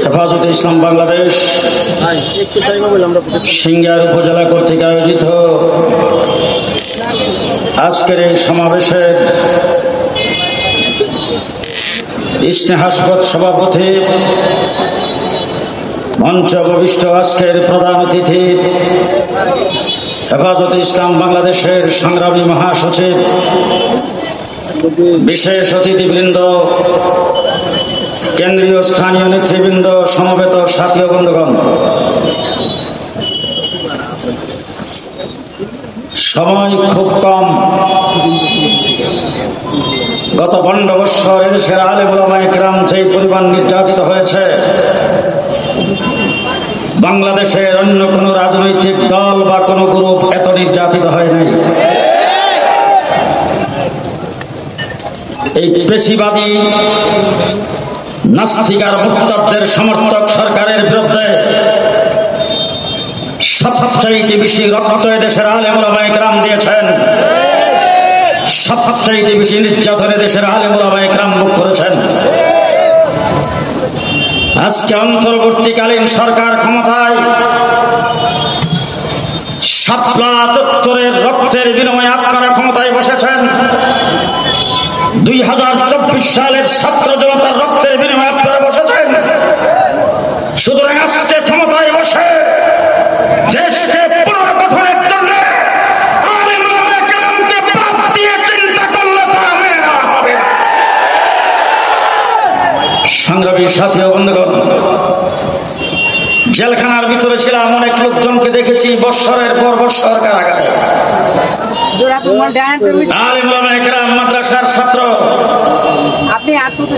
হেফাজতে ইসলাম বাংলাদেশ সিঙ্গার উপজেলা কর্তৃক আয়োজিত আজকের এই সমাবেশের স্নেহাস্পদ সভাপতি, মঞ্চ উপবিষ্ট আজকের প্রধান অতিথি, হেফাজতে ইসলাম বাংলাদেশের সংগ্রামী মহাসচিব, বিশেষ অতিথিবৃন্দ, কেন্দ্রীয় স্থানীয় নেতৃবৃন্দ, সমবেত সাথী ও বন্ধুগণ, সময় খুব কম। গত 12 বৎসর এদেশের আলেম ওলামা ইকরাম যে পরিমাণ নির্যাতিত হয়েছে, বাংলাদেশের অন্য কোনো রাজনৈতিক দল বা কোনো গ্রুপ এত নির্যাতিত হয় নাই। এই পেশিবাদী নাস্তিকার মুরতাদদের সমর্থক সরকারের বিরুদ্ধে সবচাইতে বেশি রক্ত দেশের আলেম ওলামা ইকরাম দিয়েছেন, সবচাইতে বেশি নির্যাতনে দেশের আলেম ওলামা ইকরাম মুখ করেছেন। আজকে অন্তর্বর্তীকালীন সরকার ক্ষমতায় শাপলা চত্বরের রক্তের বিনিময়ে আপনারা ক্ষমতায় বসেছেন। 2024 সালের ছাত্র জনতার রক্তের বিনিময়ে আপনারা বসেছেন। সুতরাং আজকে ক্ষমতায় বসে দেশকে পুনর্গঠনের জন্য আলেম ওলামা কেরামকে বাদ দিয়ে চিন্তা করলে তা মেনে নেওয়া হবে। সংগ্রামী সাথী ও বন্ধুগণ, জেলখানার ভিতরে ছিলাম, অনেক লোকজনকে দেখেছি বৎসরের পর বৎসর কারাগারে। আলেম ওলামা কেরাম মাদ্রাসার ছাত্র,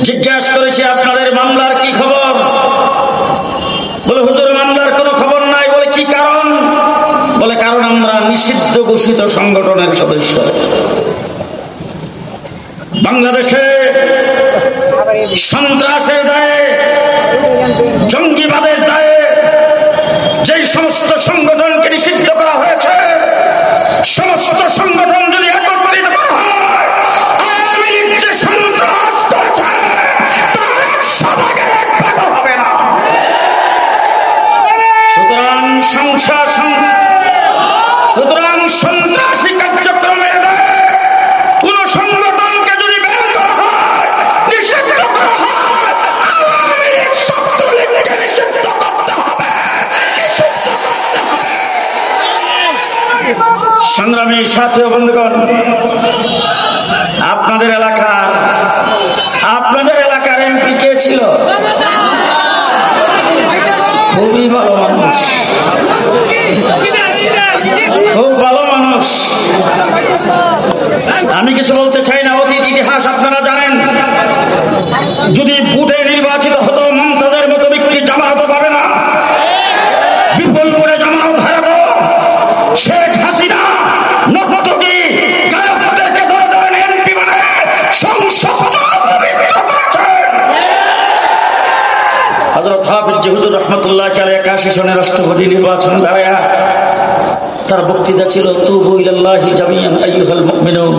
জিজ্ঞাসা করেছি আপনাদের মামলার কি খবর? বলে হুজুর মামলার কোনো খবর নাই। বলে কি কারণ? বলে কারণ আমরা নিষিদ্ধ ঘোষিত সংগঠনের সদস্য। বাংলাদেশে সন্ত্রাসের দায়ে, জঙ্গিবাদের দায়ে যেই সমস্ত সংগঠনকে নিষিদ্ধ করা হয়েছে, সমস্ত সংগঠন যদি একত্রিত করা হয়, আওয়ামী লীগ যে সন্ত্রাস করেছে তার 100 ভাগের 1 ভাগও হবে না। সুতরাং সন্ত্রাসী কার্যক্রমের দায়ে কোন সংগঠনকে যদি বের করা হয়, নিষিদ্ধ করা হয়, আওয়ামী লীগ ছাত্রলীগকে নিষিদ্ধ করতে হবে, নিষিদ্ধ করতে হবে। সংগ্রামী সাথী ও বন্ধুগণ, আপনাদের এলাকার এমপি কে ছিল? খুবই ভালো মানুষ, খুব ভালো মানুষ। আমি কিছু বলতে চাই না, অতীত ইতিহাস আপনারা জানেন। যদি ভোটে নির্বাচিত হতো, মমতাজের মতো ব্যক্তি জামানত পাবে না, বিপুলপুরে জামানত হারাতো। শেখ হাসিনা নর্তকী গায়কদেরকে ধরে ধরে এমপি বানায় সংসদ পবিত্র করেছেন। হযরত হাফিজ হুজুর রাহমাতুল্লাহ আলাইহি 81 সনে রাষ্ট্রপতি নির্বাচন দাঁড়ায়া তার বক্তৃতা ছিল তুবু ইলাল্লাহি জামিয়ান আইয়ুহাল মুমিনুন।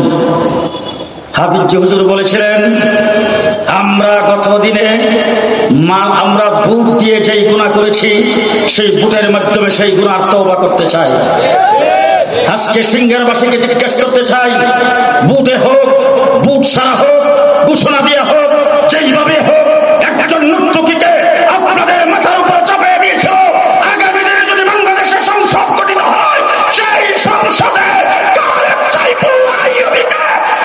হাফিজ হুজুর বলেছিলেন, আমরা গত দিনে আমরা ভোট দিয়ে যেই গুনাহ করেছি, সেই ভোটের মাধ্যমে সেই গুনার তওবা করতে চাই। আজকে সিঙ্গারবাসীকে জিজ্ঞেস করতে চাই, ভোটে হোক, ভোট সারা হোক, ঘোষণা দিয়ে হোক, যেইভাবে হোক, একজন নর্তকীকে আপনাদের মাথার উপর চাপিয়ে দিয়েছিল। আগামী দিনে যদি বাংলাদেশে সংসদ গঠিত হয়, সেই সংসদে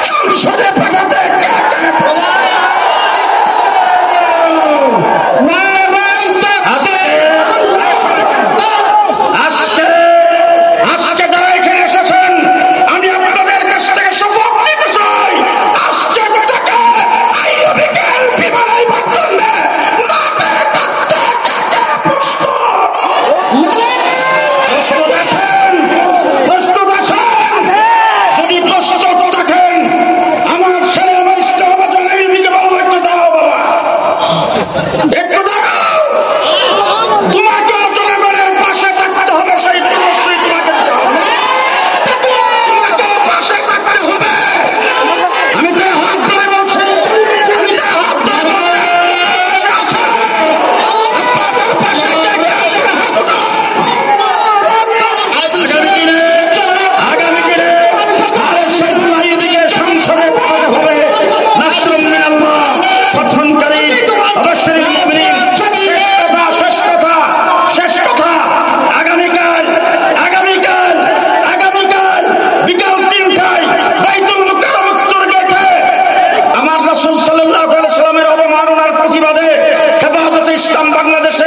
সংসদে পাঠাতে আজকে যারা এখানে এসেছেন, আমি আপনাদের কাছ থেকে শপথ নিতে চাই, আজকে থেকে আইয়ুবীকে এমপি বানাইবার বাংলাদেশে